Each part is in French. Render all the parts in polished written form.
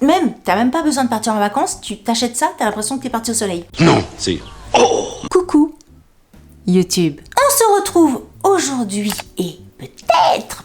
Même, t'as même pas besoin de partir en vacances, tu t'achètes ça, t'as l'impression que t'es parti au soleil. Non, c'est... Coucou YouTube. On se retrouve aujourd'hui et peut-être,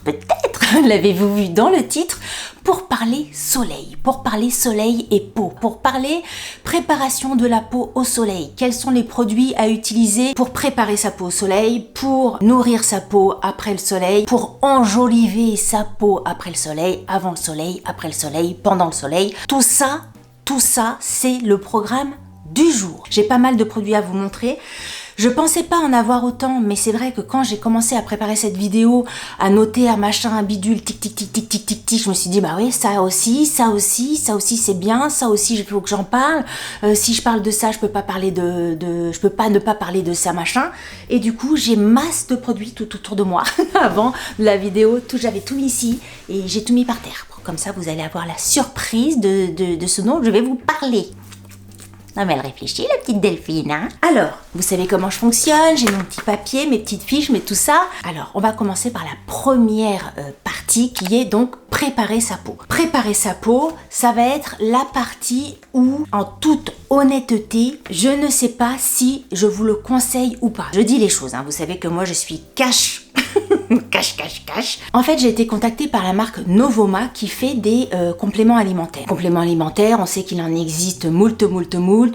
l'avez-vous vu dans le titre, pour parler soleil et peau, pour parler préparation de la peau au soleil. Quels sont les produits à utiliser pour préparer sa peau au soleil, pour nourrir sa peau après le soleil, pour enjoliver sa peau après le soleil, avant le soleil, après le soleil, pendant le soleil. Tout ça, c'est le programme du jour. J'ai pas mal de produits à vous montrer. Je pensais pas en avoir autant, mais c'est vrai que quand j'ai commencé à préparer cette vidéo, à noter un machin, un bidule, tic, je me suis dit, bah oui, ça aussi c'est bien, ça aussi il faut que j'en parle. Si je parle de ça, je peux pas parler je peux pas ne pas parler de ça, machin. Et du coup, j'ai masse de produits tout autour de moi. Avant la vidéo, j'avais tout mis ici et j'ai tout mis par terre. Comme ça, vous allez avoir la surprise de ce dont je vais vous parler. Non mais elle réfléchit, la petite Delphine, hein. Alors, vous savez comment je fonctionne, j'ai mon petit papier, mes petites fiches, mais tout ça. Alors, on va commencer par la première partie qui est donc préparer sa peau. Préparer sa peau, ça va être la partie où, en toute honnêteté, je ne sais pas si je vous le conseille ou pas. Je dis les choses, hein. Vous savez que moi je suis cash. Cache. En fait, j'ai été contactée par la marque Novoma qui fait des compléments alimentaires. Compléments alimentaires, on sait qu'il en existe moult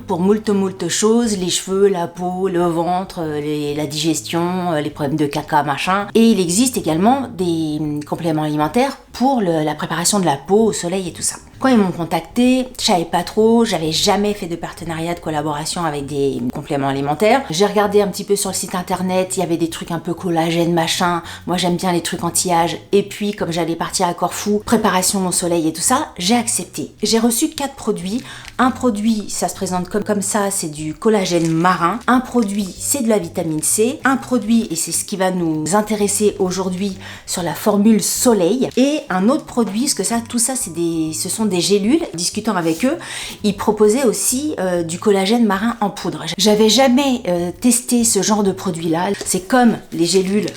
pour moult choses, les cheveux, la peau, le ventre, la digestion, les problèmes de caca, machin. Et il existe également des compléments alimentaires pour la préparation de la peau au soleil et tout ça. Quand ils m'ont contacté, je savais pas trop, j'avais jamais fait de partenariat, de collaboration avec des compléments alimentaires. J'ai regardé un petit peu sur le site internet, il y avait des trucs un peu collagène, machin. Moi j'aime bien les trucs anti-âge. Et puis comme j'allais partir à Corfou, préparation au soleil et tout ça, j'ai accepté. J'ai reçu 4 produits. Un produit, ça se présente comme ça, c'est du collagène marin. Un produit, c'est de la vitamine C. Un produit, et c'est ce qui va nous intéresser aujourd'hui sur la formule soleil. Et un autre produit, parce que ça, tout ça, ce sont des gélules. Discutant avec eux, ils proposaient aussi du collagène marin en poudre. J'avais jamais testé ce genre de produit-là. C'est comme les gélules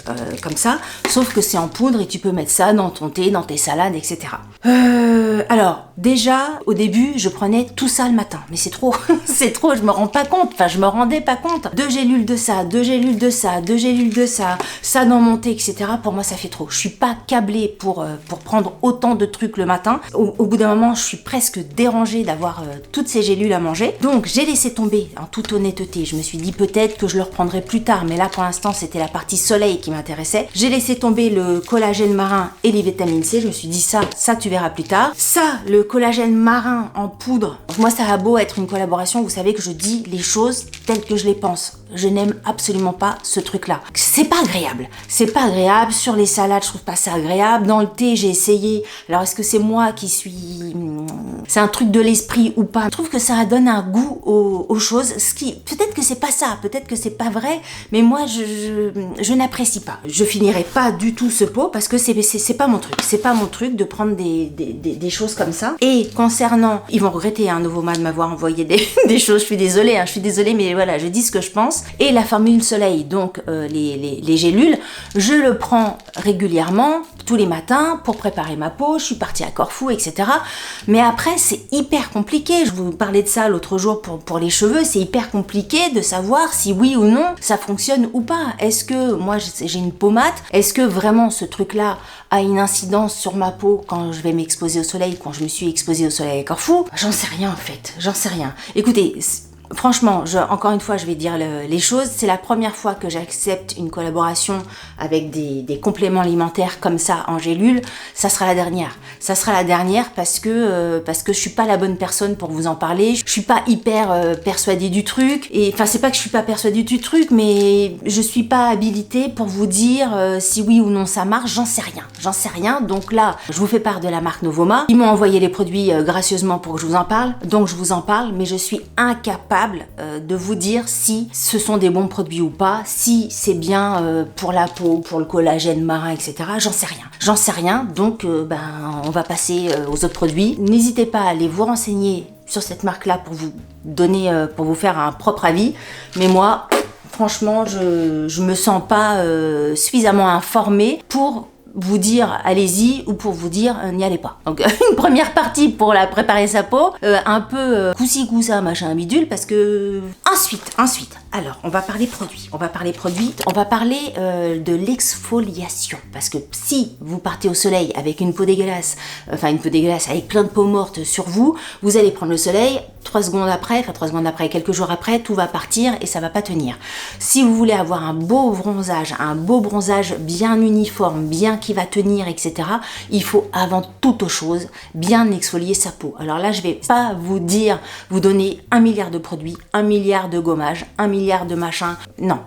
comme ça, sauf que c'est en poudre et tu peux mettre ça dans ton thé, dans tes salades, etc. Alors, déjà, au début, je prenais tout ça le matin. Mais c'est trop, c'est trop, je me rends pas compte. Enfin, je me rendais pas compte. 2 gélules de ça, 2 gélules de ça, 2 gélules de ça, ça dans mon thé, etc. Pour moi, ça fait trop. Je suis pas câblée pour prendre autant de trucs le matin. Au bout d'un moment, je suis presque dérangée d'avoir toutes ces gélules à manger. Donc, j'ai laissé tomber, en toute honnêteté. Je me suis dit peut-être que je le reprendrai plus tard. Mais là, pour l'instant, c'était la partie soleil qui m'intéressait. J'ai laissé tomber le collagène marin et les vitamines C. Je me suis dit ça tu verras plus tard. Ça, le collagène marin en poudre. Moi, ça a beau être une collaboration, vous savez que je dis les choses telles que je les pense. Je n'aime absolument pas ce truc-là. C'est pas agréable. C'est pas agréable. Sur les salades, je trouve pas ça agréable. Dans le thé, j'ai essayé. Alors, est-ce que c'est moi qui suis... C'est un truc de l'esprit ou pas? Je trouve que ça donne un goût aux choses. Peut-être que c'est pas ça. Peut-être que c'est pas vrai. Mais moi, je n'apprécie pas. Je finirai pas du tout ce pot parce que c'est pas mon truc. C'est pas mon truc de prendre des choses comme ça. Et concernant... Ils vont regretter, hein, Novoma, de m'avoir envoyé des choses. Je suis désolée, mais voilà, je dis ce que je pense. Et la formule soleil, donc les gélules, je le prends régulièrement, tous les matins, pour préparer ma peau. Je suis partie à Corfou, etc. Mais après, c'est hyper compliqué. Je vous parlais de ça l'autre jour pour les cheveux. C'est hyper compliqué de savoir si oui ou non, ça fonctionne ou pas. Est-ce que, moi, j'ai une peau mate? Est-ce que vraiment ce truc-là a une incidence sur ma peau quand je vais m'exposer au soleil, quand je me suis exposée au soleil à Corfou? J'en sais rien, en fait. J'en sais rien. Écoutez... Franchement, encore une fois, je vais dire les choses. C'est la première fois que j'accepte une collaboration avec des compléments alimentaires comme ça en gélule. Ça sera la dernière. Ça sera la dernière parce que je suis pas la bonne personne pour vous en parler. Je suis pas hyper persuadée du truc. Et enfin, c'est pas que je suis pas persuadée du truc, mais je suis pas habilitée pour vous dire si oui ou non ça marche. J'en sais rien. Donc là, je vous fais part de la marque Novoma. Ils m'ont envoyé les produits gracieusement pour que je vous en parle. Donc je vous en parle, mais je suis incapable de vous dire si ce sont des bons produits ou pas, si c'est bien pour la peau, pour le collagène marin, etc. J'en sais rien, donc on va passer aux autres produits. N'hésitez pas à aller vous renseigner sur cette marque-là pour vous donner, pour vous faire un propre avis, mais moi, franchement, je me sens pas suffisamment informée pour vous dire allez-y ou pour vous dire n'y allez pas. Donc une première partie pour la préparer sa peau, un peu coussi coussa machin bidule parce que ensuite, alors on va parler produits, on va parler de l'exfoliation parce que si vous partez au soleil avec une peau dégueulasse, avec plein de peau morte sur vous, vous allez prendre le soleil, 3 secondes après, quelques jours après, tout va partir et ça va pas tenir. Si vous voulez avoir un beau bronzage bien uniforme, bien qui va tenir, etc., il faut avant toute chose bien exfolier sa peau. Alors là, je vais pas vous donner 1 milliard de produits, 1 milliard de gommages, 1 milliard de machins. Non.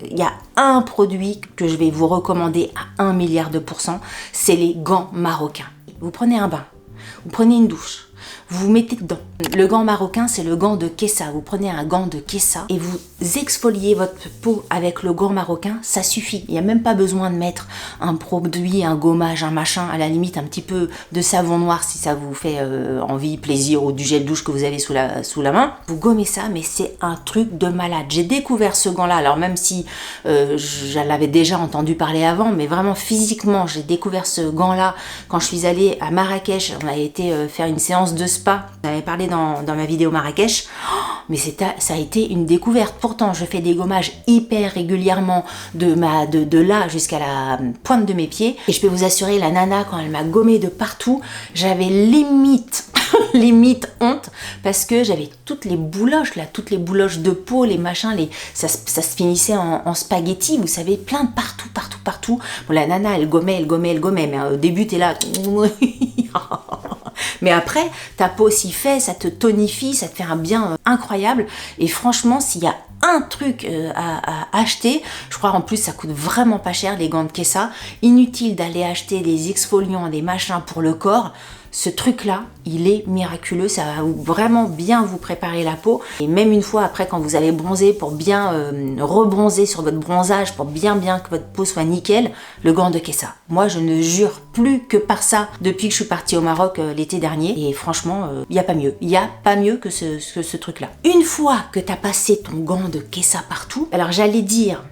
Il y a un produit que je vais vous recommander à 1 milliard de %, c'est les gants marocains. Vous prenez un bain, vous prenez une douche, vous vous mettez dedans. Le gant marocain, c'est le gant de Kessa. Vous prenez un gant de Kessa et vous exfoliez votre peau avec le gant marocain, ça suffit. Il n'y a même pas besoin de mettre un produit, un gommage, un machin, à la limite un petit peu de savon noir si ça vous fait envie, plaisir, ou du gel douche que vous avez sous la main. Vous gommez ça, mais c'est un truc de malade. J'ai découvert ce gant-là, alors même si je l'avais déjà entendu parler avant, mais vraiment physiquement, j'ai découvert ce gant-là quand je suis allée à Marrakech. On a été faire une séance de spa. On avait parlé dans ma vidéo Marrakech. Mais ça a été une découverte. Pourtant, je fais des gommages hyper régulièrement de là jusqu'à la pointe de mes pieds. Et je peux vous assurer, la nana, quand elle m'a gommé de partout, j'avais limite honte parce que j'avais toutes les bouloches de peau, les machins, ça se finissait en spaghetti, vous savez, plein de partout. Bon, la nana, elle gommait, mais au début, t'es là... Mais après, ta peau s'y fait, ça te tonifie, ça te fait un bien incroyable. Et franchement, s'il y a un truc à acheter, je crois en plus ça coûte vraiment pas cher les gants de Kessa, inutile d'aller acheter des exfoliants, des machins pour le corps. Ce truc-là, il est miraculeux, ça va vraiment bien vous préparer la peau. Et même une fois après, quand vous allez bronzer, pour bien rebronzer sur votre bronzage, pour bien que votre peau soit nickel, le gant de Kessa. Moi, je ne jure plus que par ça depuis que je suis partie au Maroc l'été dernier. Et franchement, il n'y a pas mieux. Il n'y a pas mieux que ce truc-là. Une fois que tu as passé ton gant de Kessa partout, alors j'allais dire...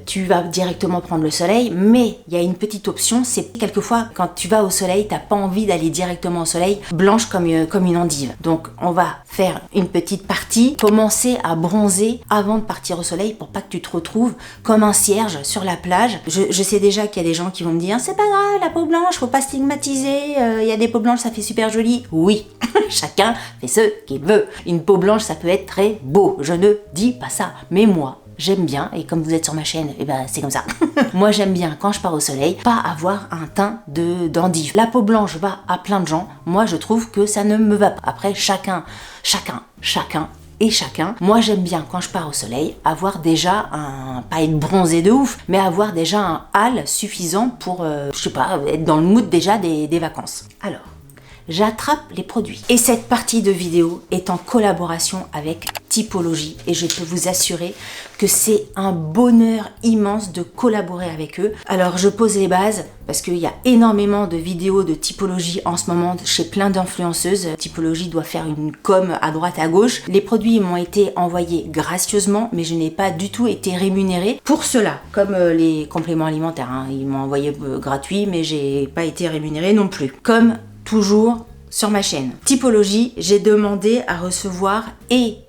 tu vas directement prendre le soleil, mais il y a une petite option, c'est quelquefois quand tu vas au soleil, t'as pas envie d'aller directement au soleil blanche comme une endive. Donc on va faire une petite partie, commencer à bronzer avant de partir au soleil pour pas que tu te retrouves comme un cierge sur la plage. Je sais déjà qu'il y a des gens qui vont me dire c'est pas grave, la peau blanche, faut pas stigmatiser, il y a des peaux blanches, ça fait super joli. Oui, chacun fait ce qu'il veut. Une peau blanche, ça peut être très beau, je ne dis pas ça, mais moi j'aime bien, et comme vous êtes sur ma chaîne, et ben c'est comme ça. Moi j'aime bien quand je pars au soleil, pas avoir un teint d'endive. La peau blanche va à plein de gens, moi je trouve que ça ne me va pas. Après chacun. Moi j'aime bien quand je pars au soleil, avoir déjà pas être bronzé de ouf, mais avoir déjà un hâle suffisant pour, je sais pas, être dans le mood déjà des vacances. Alors, j'attrape les produits. Et cette partie de vidéo est en collaboration avec Typologie et je peux vous assurer que c'est un bonheur immense de collaborer avec eux. Alors je pose les bases parce qu'il y a énormément de vidéos de Typologie en ce moment chez plein d'influenceuses. Typologie doit faire une com à droite à gauche. Les produits m'ont été envoyés gracieusement mais je n'ai pas du tout été rémunérée pour cela. Comme les compléments alimentaires, hein. Ils m'ont envoyé gratuit mais j'ai pas été rémunérée non plus. Comme toujours sur ma chaîne Typologie, j'ai demandé à recevoir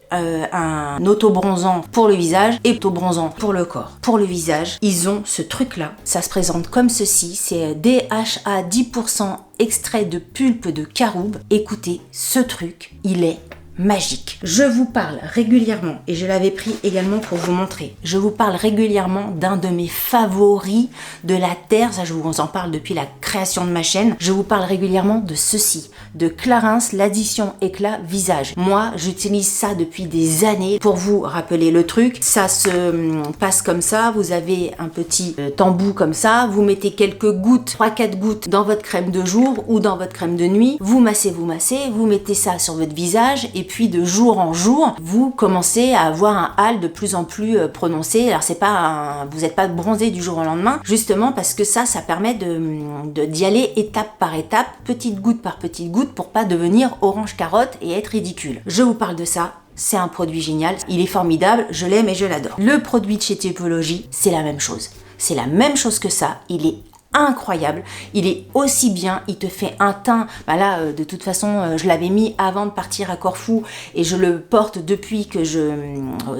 un auto-bronzant pour le visage et auto-bronzant pour le corps. Pour le visage, ils ont ce truc-là. Ça se présente comme ceci. C'est DHA 10% extrait de pulpe de caroube. Écoutez, ce truc, il est magique. Je vous parle régulièrement, et je l'avais pris également pour vous montrer, je vous parle régulièrement d'un de mes favoris de la Terre, ça je vous en parle depuis la création de ma chaîne, je vous parle régulièrement de ceci, de Clarins, l'addition éclat visage. Moi, j'utilise ça depuis des années. Pour vous rappeler le truc, ça se passe comme ça, vous avez un petit tambour comme ça, vous mettez quelques gouttes, 3-4 gouttes dans votre crème de jour ou dans votre crème de nuit, vous massez, vous mettez ça sur votre visage et puis de jour en jour, vous commencez à avoir un hâle de plus en plus prononcé. Alors c'est pas vous n'êtes pas bronzé du jour au lendemain, justement parce que ça permet d'y aller étape par étape, petite goutte par petite goutte pour pas devenir orange carotte et être ridicule. Je vous parle de ça. C'est un produit génial, il est formidable, je l'aime et je l'adore. Le produit de chez Typologie, c'est la même chose. C'est la même chose que ça, il est incroyable, il est aussi bien, il te fait un teint, bah là de toute façon je l'avais mis avant de partir à Corfou et je le porte depuis que je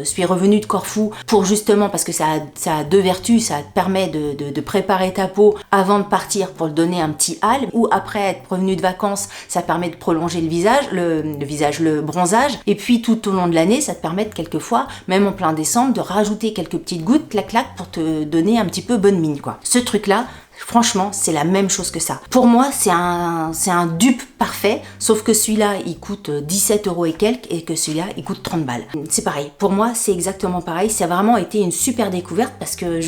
suis revenue de Corfou pour justement, parce que ça a deux vertus, ça te permet de préparer ta peau avant de partir pour le donner un petit hâle, ou après être revenu de vacances, ça permet de prolonger le visage, le bronzage, et puis tout au long de l'année, ça te permet de quelquefois, même en plein décembre, de rajouter quelques petites gouttes, clac clac, pour te donner un petit peu bonne mine quoi. Ce truc là, franchement, c'est la même chose que ça. Pour moi, c'est un dupe parfait, sauf que celui-là, il coûte 17 € et quelques, et que celui-là, il coûte 30 balles. C'est pareil. Pour moi, c'est exactement pareil. Ça a vraiment été une super découverte parce que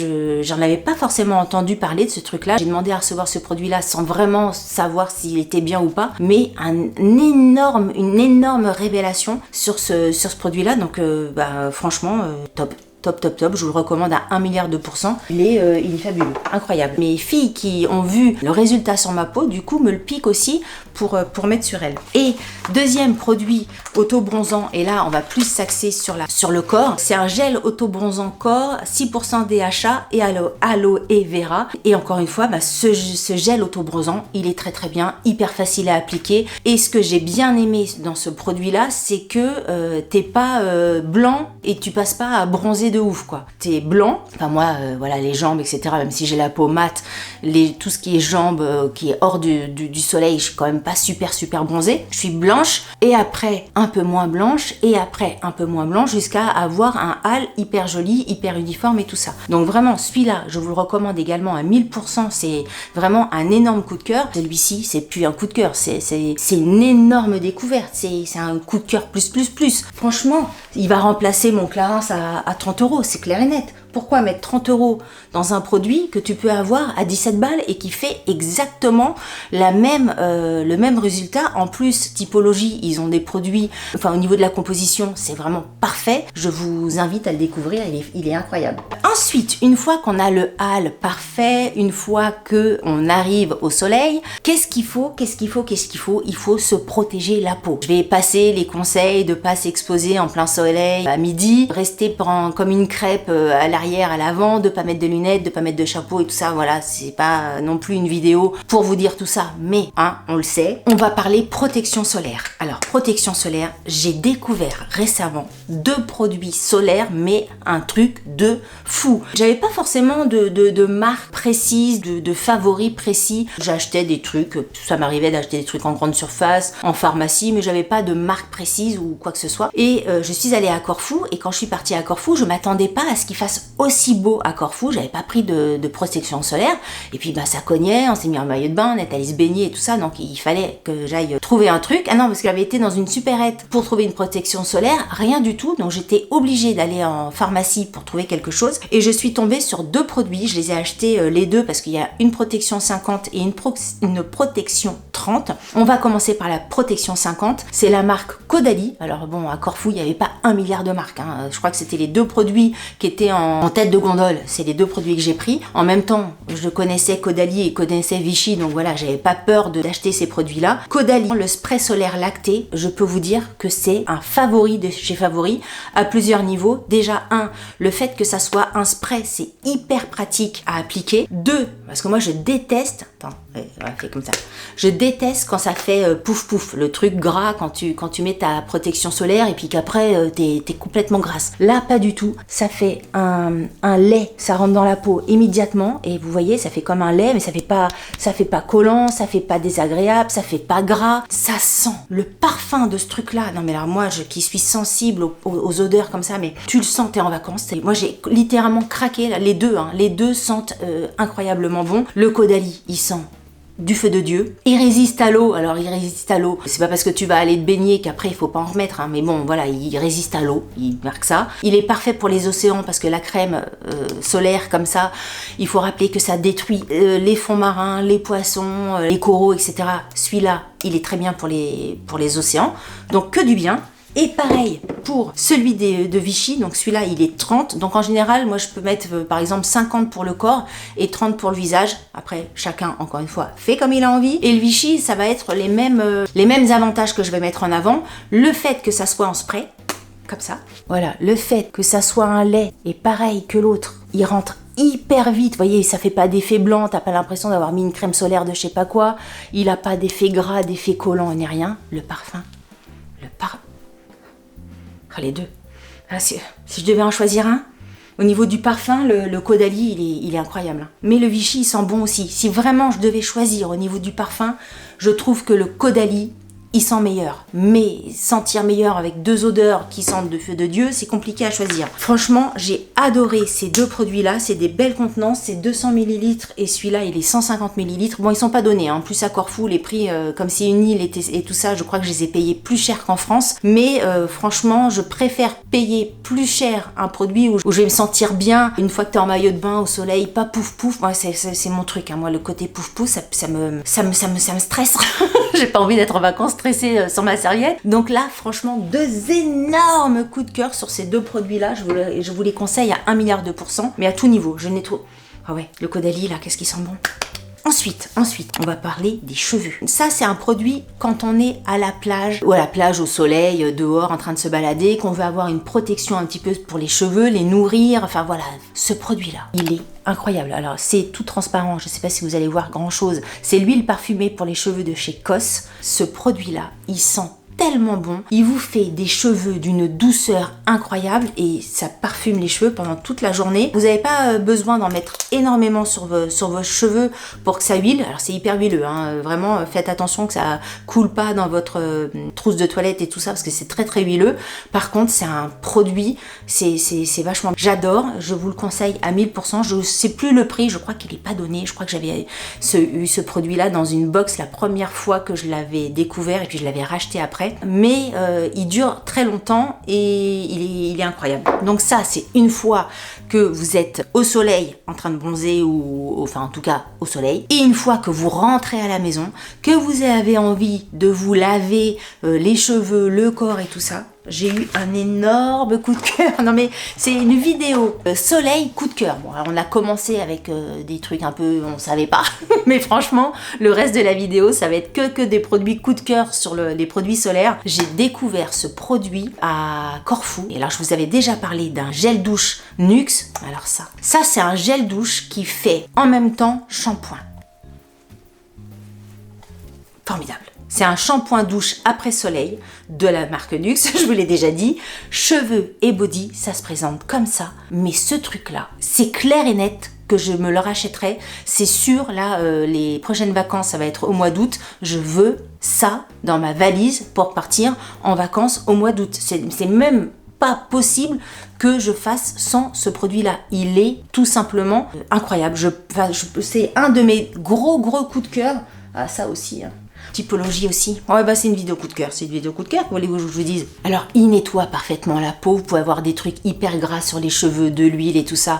j'en avais pas forcément entendu parler de ce truc-là. J'ai demandé à recevoir ce produit-là sans vraiment savoir s'il était bien ou pas, mais une énorme révélation sur ce produit-là. Donc, franchement, top. Top, je vous le recommande à 1 milliard de %. Il est fabuleux, incroyable. Mes filles qui ont vu le résultat sur ma peau, du coup, me le piquent aussi pour mettre sur elles. Et deuxième produit auto-bronzant, et là, on va plus s'axer sur le corps. C'est un gel auto-bronzant corps, 6% DHA et aloe vera. Et encore une fois, ce gel auto-bronzant, il est très très bien, hyper facile à appliquer. Et ce que j'ai bien aimé dans ce produit-là, c'est que t'es pas blanc et tu passes pas à bronzer de ouf quoi. T'es blanc, enfin moi voilà les jambes etc, même si j'ai la peau mate, tout ce qui est jambes qui est hors du soleil, je suis quand même pas super bronzée, je suis blanche et après un peu moins blanche et après un peu moins blanche jusqu'à avoir un hâle hyper joli, hyper uniforme et tout ça. Donc vraiment celui-là je vous le recommande également à 1000%, c'est vraiment un énorme coup de cœur. Celui-ci c'est plus un coup de cœur, c'est une énorme découverte, c'est un coup de cœur plus. Franchement, il va remplacer mon Clarins à 30 €, c'est clair et net. Pourquoi mettre 30 € dans un produit que tu peux avoir à 17 balles et qui fait exactement le même résultat? En plus, typologie, ils ont des produits, enfin au niveau de la composition, c'est vraiment parfait. Je vous invite à le découvrir, il est incroyable. Ensuite, une fois qu'on a le hâle parfait, une fois qu'on arrive au soleil, qu'est-ce qu'il faut? Il faut se protéger la peau. Je vais passer les conseils de pas s'exposer en plein soleil à midi, rester comme une crêpe à l'arrière, à l'avant, de pas mettre de lunettes, de pas mettre de chapeau et tout ça, voilà, c'est pas non plus une vidéo pour vous dire tout ça, mais on le sait, on va parler protection solaire. Alors, protection solaire, j'ai découvert récemment 2 produits solaires, mais un truc de fou. J'avais pas forcément de marque précise, de favoris précis. J'achetais des trucs, ça m'arrivait d'acheter des trucs en grande surface, en pharmacie, mais j'avais pas de marque précise ou quoi que ce soit. Et je suis allée à Corfou, et quand je suis partie à Corfou, je m'attendais pas à ce qu'il fasse aussi beau à Corfou, j'avais pas pris de protection solaire, et puis ça cognait, on s'est mis en maillot de bain, on est allé se baigner et tout ça, donc il fallait que j'aille trouver un truc. Ah non, parce que j'avais été dans une supérette pour trouver une protection solaire, rien du tout, donc j'étais obligée d'aller en pharmacie pour trouver quelque chose, et je suis tombée sur 2 produits, je les ai achetés les deux parce qu'il y a une protection 50 et une protection 30. On va commencer par la protection 50, c'est la marque Caudalie. Alors bon, à Corfou, il n'y avait pas 1 milliard de marques, je crois que c'était les 2 produits qui étaient en tête de gondole, c'est les 2 produits que j'ai pris. En même temps, je connaissais Caudalie et connaissais Vichy, donc voilà, j'avais pas peur d'acheter ces produits-là. Caudalie, le spray solaire lacté, je peux vous dire que c'est un favori de chez Favori à plusieurs niveaux. Déjà, le fait que ça soit un spray, c'est hyper pratique à appliquer. 2, parce que moi je déteste, fait comme ça. Je déteste quand ça fait pouf pouf, le truc gras quand tu mets ta protection solaire et puis qu'après t'es complètement grasse. Là, pas du tout. Ça fait un lait, ça rentre dans la peau immédiatement et vous voyez, ça fait comme un lait, mais ça fait pas collant, ça fait pas désagréable, ça fait pas gras. Ça sent le parfum de ce truc-là. Non mais alors moi, qui suis sensible aux odeurs comme ça, mais tu le sens, t'es en vacances. Moi, j'ai littéralement craqué là, les deux sentent incroyablement bon. Le Caudalie, il sent du feu de Dieu. Il résiste à l'eau. Alors, il résiste à l'eau. C'est pas parce que tu vas aller te baigner qu'après, il faut pas en remettre. Mais bon, voilà, il résiste à l'eau. Il marque ça. Il est parfait pour les océans parce que la crème solaire comme ça, il faut rappeler que ça détruit les fonds marins, les poissons, les coraux, etc. Celui-là, il est très bien pour les océans. Donc, que du bien. Et pareil pour celui de Vichy, donc celui-là il est 30, donc en général moi je peux mettre par exemple 50 pour le corps et 30 pour le visage, après chacun encore une fois fait comme il a envie, et le Vichy ça va être les mêmes avantages que je vais mettre en avant, le fait que ça soit en spray, comme ça, voilà, le fait que ça soit un lait et pareil que l'autre, il rentre hyper vite, vous voyez, ça fait pas d'effet blanc, t'as pas l'impression d'avoir mis une crème solaire de je sais pas quoi, il a pas d'effet gras, d'effet collant, ni rien. Le parfum, les deux. Ah, si je devais en choisir un, au niveau du parfum, le Caudalie, il est incroyable. Mais le Vichy, il sent bon aussi. Si vraiment je devais choisir au niveau du parfum, je trouve que le Caudalie, il sent meilleur. Mais sentir meilleur avec deux odeurs qui sentent de feu de Dieu, c'est compliqué à choisir. Franchement, j'ai adoré ces deux produits-là. C'est des belles contenances. C'est 200 ml et celui-là, il est 150 ml. Bon, ils sont pas donnés. En plus, à Corfou, les prix, comme c'est une île et tout ça, je crois que je les ai payés plus cher qu'en France. Mais franchement, je préfère payer plus cher un produit où je vais me sentir bien une fois que t'es en maillot de bain au soleil, pas pouf pouf. Ouais, c'est mon truc. Hein. Moi, le côté pouf pouf, ça me stresse. J'ai pas envie d'être en vacances stressée sur ma serviette. Donc là, franchement, deux énormes coups de cœur sur ces deux produits-là. Je vous les conseille à 1 milliard de %, mais à tout niveau. Je n'ai trop... Ah ouais, le Caudalie, là, qu'est-ce qu'il sent bon. Ensuite, on va parler des cheveux. Ça, c'est un produit quand on est à la plage, ou à la plage au soleil, dehors, en train de se balader, qu'on veut avoir une protection un petit peu pour les cheveux, les nourrir, enfin voilà. Ce produit-là, il est incroyable. Alors, c'est tout transparent, je ne sais pas si vous allez voir grand-chose. C'est l'huile parfumée pour les cheveux de chez Cos. Ce produit-là, il sent tellement bon, il vous fait des cheveux d'une douceur incroyable et ça parfume les cheveux pendant toute la journée. Vous n'avez pas besoin d'en mettre énormément sur vos cheveux pour que ça huile. Alors c'est hyper huileux, hein. Vraiment faites attention que ça coule pas dans votre trousse de toilette et tout ça parce que c'est très très huileux. Par contre c'est un produit, c'est vachement... J'adore, je vous le conseille à 1000%. Je sais plus le prix, je crois qu'il n'est pas donné. Je crois que j'avais eu ce produit là dans une box la première fois que je l'avais découvert et puis je l'avais racheté après. Mais il dure très longtemps et il est incroyable. Donc ça, c'est une fois que vous êtes au soleil en train de bronzer ou enfin en tout cas au soleil, et une fois que vous rentrez à la maison, que vous avez envie de vous laver les cheveux, le corps et tout ça. J'ai eu un énorme coup de cœur. Non mais c'est une vidéo soleil coup de cœur. Bon, alors on a commencé avec des trucs un peu on savait pas, mais franchement le reste de la vidéo ça va être que des produits coup de cœur sur les produits solaires. J'ai découvert ce produit à Corfou et là je vous avais déjà parlé d'un gel douche Nuxe. Alors ça c'est un gel douche qui fait en même temps shampoing. Formidable. C'est un shampoing douche après soleil de la marque Nuxe, je vous l'ai déjà dit. Cheveux et body, ça se présente comme ça. Mais ce truc-là, c'est clair et net que je me le rachèterai. C'est sûr, là, les prochaines vacances, ça va être au mois d'août. Je veux ça dans ma valise pour partir en vacances au mois d'août. C'est même pas possible que je fasse sans ce produit-là. Il est tout simplement incroyable. C'est un de mes gros coups de cœur. Ah, ça aussi, hein. Typologie aussi. Ouais, bah c'est une vidéo coup de cœur. C'est une vidéo coup de cœur, voulez-vous que je vous dise. Alors, il nettoie parfaitement la peau. Vous pouvez avoir des trucs hyper gras sur les cheveux, de l'huile et tout ça.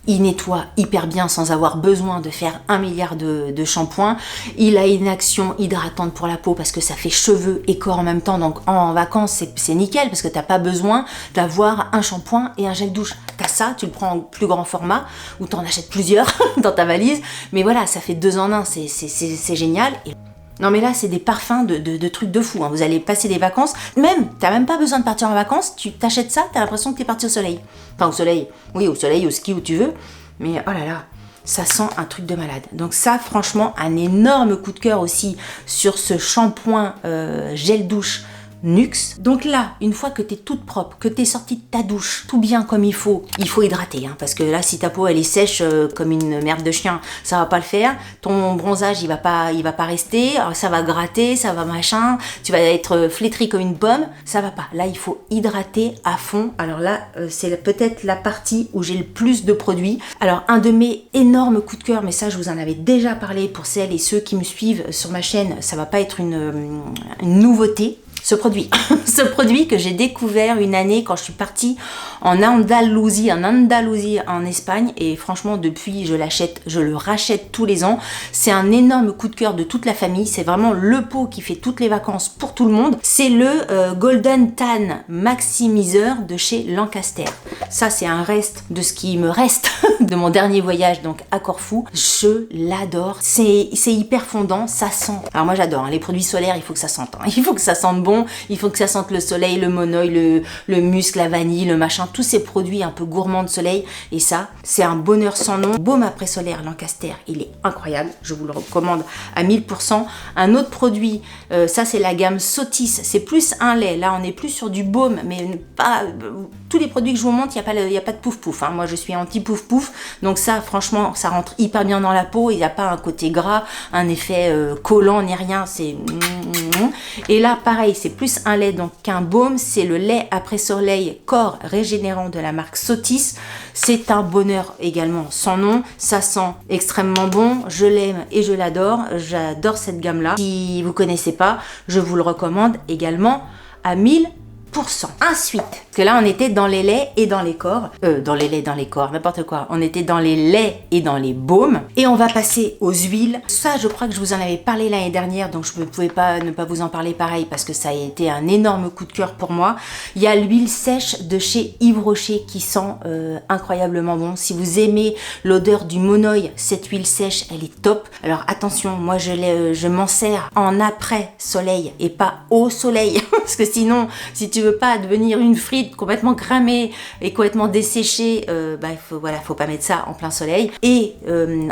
Il nettoie hyper bien sans avoir besoin de faire 1 milliard de shampoings. Il a une action hydratante pour la peau parce que ça fait cheveux et corps en même temps. Donc en vacances, c'est nickel parce que t'as pas besoin d'avoir un shampoing et un gel douche. T'as ça, tu le prends en plus grand format ou t'en achètes plusieurs dans ta valise. Mais voilà, ça fait 2 en 1, c'est génial. Et non mais là c'est des parfums de trucs de fou, hein. Vous allez passer des vacances, t'as même pas besoin de partir en vacances, tu t'achètes ça, t'as l'impression que t'es parti au soleil. Enfin au soleil, oui au soleil, au ski, où tu veux, mais oh là là, ça sent un truc de malade. Donc ça franchement un énorme coup de cœur aussi sur ce shampoing gel douche Nuxe. Donc là, une fois que t'es toute propre, que t'es sortie de ta douche, tout bien comme il faut hydrater, hein, parce que là, si ta peau elle est sèche comme une merde de chien, ça va pas le faire. Ton bronzage, il va pas rester. Alors, ça va gratter, ça va machin. Tu vas être flétri comme une pomme. Ça va pas. Là, il faut hydrater à fond. Alors là, c'est peut-être la partie où j'ai le plus de produits. Alors, un de mes énormes coups de cœur, mais ça, je vous en avais déjà parlé pour celles et ceux qui me suivent sur ma chaîne, ça va pas être une nouveauté. Ce produit que j'ai découvert une année quand je suis partie en Andalousie en Espagne, et franchement depuis je le rachète tous les ans. C'est un énorme coup de cœur de toute la famille, c'est vraiment le pot qui fait toutes les vacances pour tout le monde. C'est le Golden Tan Maximiseur de chez Lancaster. Ça c'est un reste de ce qui me reste de mon dernier voyage donc à Corfou. Je l'adore, c'est hyper fondant, ça sent. Alors moi j'adore, hein, les produits solaires il faut que ça sente, hein. Il faut que ça sente bon. bon. Il faut que ça sente le soleil, le monoeil, le musc, la vanille, le machin, tous ces produits un peu gourmands de soleil. Et ça, c'est un bonheur sans nom. Baume après solaire Lancaster, il est incroyable. Je vous le recommande à 1000%. Un autre produit, ça c'est la gamme Sotis. C'est plus un lait. Là, on est plus sur du baume, mais pas tous les produits que je vous montre, il n'y a pas de pouf pouf. Hein. Moi, je suis anti pouf pouf. Donc ça, franchement, ça rentre hyper bien dans la peau. Il n'y a pas un côté gras, un effet collant ni rien. C'est et là, pareil, c'est plus un lait donc qu'un baume. C'est le lait après soleil corps régénérant de la marque Sotis. C'est un bonheur également sans nom. Ça sent extrêmement bon. Je l'aime et je l'adore. J'adore cette gamme-là. Si vous connaissez pas, je vous le recommande également à 1000%. Ensuite, parce que là on était dans les laits et dans les corps, n'importe quoi. On était dans les laits et dans les baumes. Et on va passer aux huiles. Ça, je crois que je vous en avais parlé l'année dernière, donc je ne pouvais pas ne pas vous en parler pareil parce que ça a été un énorme coup de cœur pour moi. Il y a l'huile sèche de chez Yves Rocher qui sent incroyablement bon. Si vous aimez l'odeur du monoeil, cette huile sèche, elle est top. Alors attention, moi je m'en sers en après soleil et pas au soleil parce que sinon, si tu veux pas devenir une frite complètement cramée et complètement desséchée, faut pas mettre ça en plein soleil. Et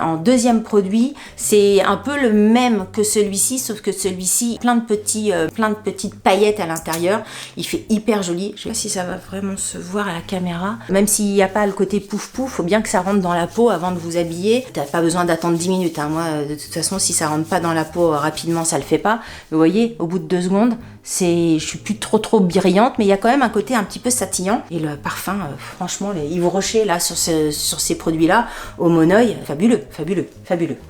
en deuxième produit, c'est un peu le même que celui-ci, sauf que celui-ci, plein de petites paillettes à l'intérieur. Il fait hyper joli. Je sais pas si ça va vraiment se voir à la caméra. Même s'il n'y a pas le côté pouf pouf, faut bien que ça rentre dans la peau avant de vous habiller. T'as pas besoin d'attendre 10 minutes. Hein. Moi, de toute façon, si ça rentre pas dans la peau rapidement, ça le fait pas. Vous voyez, au bout de 2 secondes, je suis plus trop brillante, mais il y a quand même un côté un petit peu satillant. Et le parfum, franchement, les Yves Rocher là sur ces produits-là, au monoeil, fabuleux.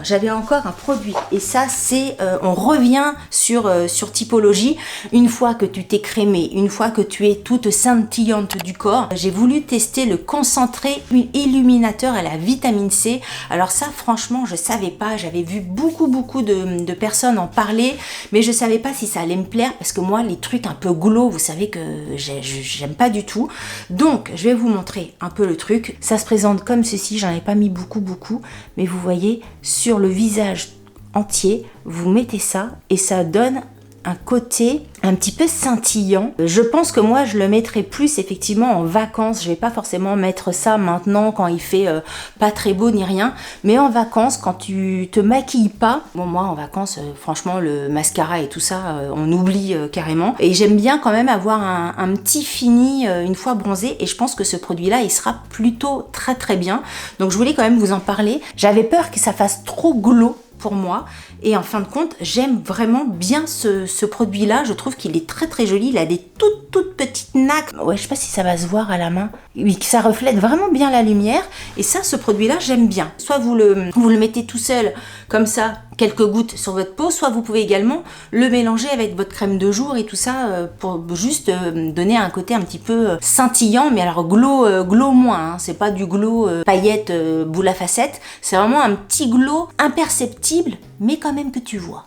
J'avais encore un produit, et ça c'est, on revient sur typologie. Une fois que tu t'es crémée, une fois que tu es toute scintillante du corps, j'ai voulu tester le concentré illuminateur à la vitamine C. Alors ça, franchement, je savais pas. J'avais vu beaucoup de personnes en parler, mais je savais pas si ça allait me plaire parce que moi, les trucs un peu glow, vous savez que j'aime pas du tout. Donc, je vais vous montrer un peu le truc. Ça se présente comme ceci. J'en ai pas mis beaucoup, mais vous voyez, sur le visage entier, vous mettez ça et ça donne un côté un petit peu scintillant. Je pense que moi je le mettrais plus effectivement en vacances. Je vais pas forcément mettre ça maintenant quand il fait pas très beau ni rien, mais en vacances quand tu te maquilles pas. Bon, moi en vacances franchement le mascara et tout ça on oublie carrément, et j'aime bien quand même avoir un petit fini une fois bronzé, et je pense que ce produit là il sera plutôt très bien. Donc je voulais quand même vous en parler. J'avais peur que ça fasse trop glow pour moi, et en fin de compte j'aime vraiment bien ce produit là. Je trouve qu'il est très joli. Il a des toutes petites nacres, ouais, je sais pas si ça va se voir à la main, oui, ça reflète vraiment bien la lumière, et ça, ce produit là j'aime bien. Soit vous le mettez tout seul comme ça, quelques gouttes sur votre peau, soit vous pouvez également le mélanger avec votre crème de jour et tout ça pour juste donner un côté un petit peu scintillant, mais alors glow moins, hein. C'est pas du glow paillette boule à facettes, c'est vraiment un petit glow imperceptible mais quand même que tu vois.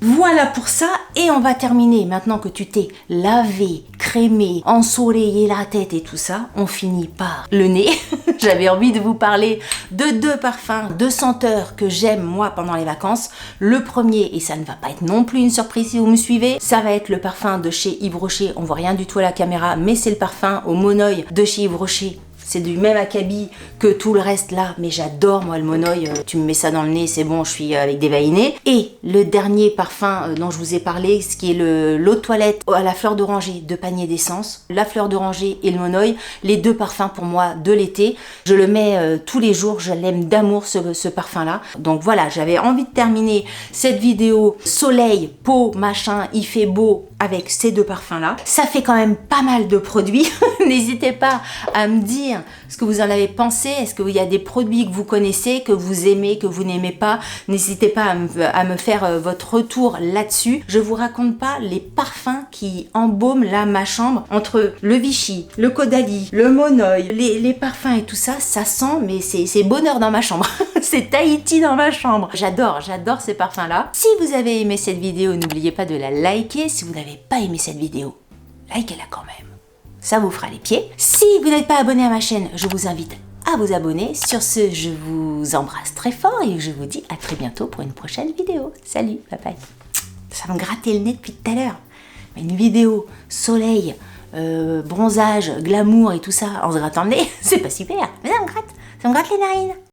Voilà pour ça, et on va terminer, maintenant que tu t'es lavé, crémé, ensoleillé la tête et tout ça, on finit par le nez. J'avais envie de vous parler de 2 parfums, 2 senteurs que j'aime moi pendant les vacances. Le premier, et ça ne va pas être non plus une surprise si vous me suivez, ça va être le parfum de chez Yves Rocher. On voit rien du tout à la caméra, mais c'est le parfum au monoeil de chez Yves Rocher. C'est du même acabit que tout le reste là, mais j'adore moi le monoeil. Tu me mets ça dans le nez, c'est bon, je suis avec des vainés. Et le dernier parfum dont je vous ai parlé, ce qui est l'eau de toilette à la fleur d'oranger de Panier d'Essence. La fleur d'oranger et le monoeil, les 2 parfums pour moi de l'été. Je le mets tous les jours, je l'aime d'amour ce parfum là. Donc voilà, j'avais envie de terminer cette vidéo soleil, peau, machin, il fait beau avec ces 2 parfums là. Ça fait quand même pas mal de produits. N'hésitez pas à me dire ce que vous en avez pensé. Est-ce qu'il y a des produits que vous connaissez, que vous aimez, que vous n'aimez pas? N'hésitez pas à me faire votre retour là-dessus. Je vous raconte pas les parfums qui embaument là ma chambre. Entre le Vichy, le Caudalie, le monoeil, les parfums et tout ça, ça sent, mais c'est bonheur dans ma chambre. C'est Tahiti dans ma chambre. J'adore ces parfums là. Si vous avez aimé cette vidéo, n'oubliez pas de la liker. Si vous n'avez pas aimé cette vidéo, likez-la quand même. Ça vous fera les pieds. Si vous n'êtes pas abonné à ma chaîne, je vous invite à vous abonner. Sur ce, je vous embrasse très fort et je vous dis à très bientôt pour une prochaine vidéo. Salut, bye bye. Ça me grattait le nez depuis tout à l'heure. une vidéo soleil, bronzage, glamour et tout ça en se grattant le nez, c'est pas super. Mais ça me gratte les narines.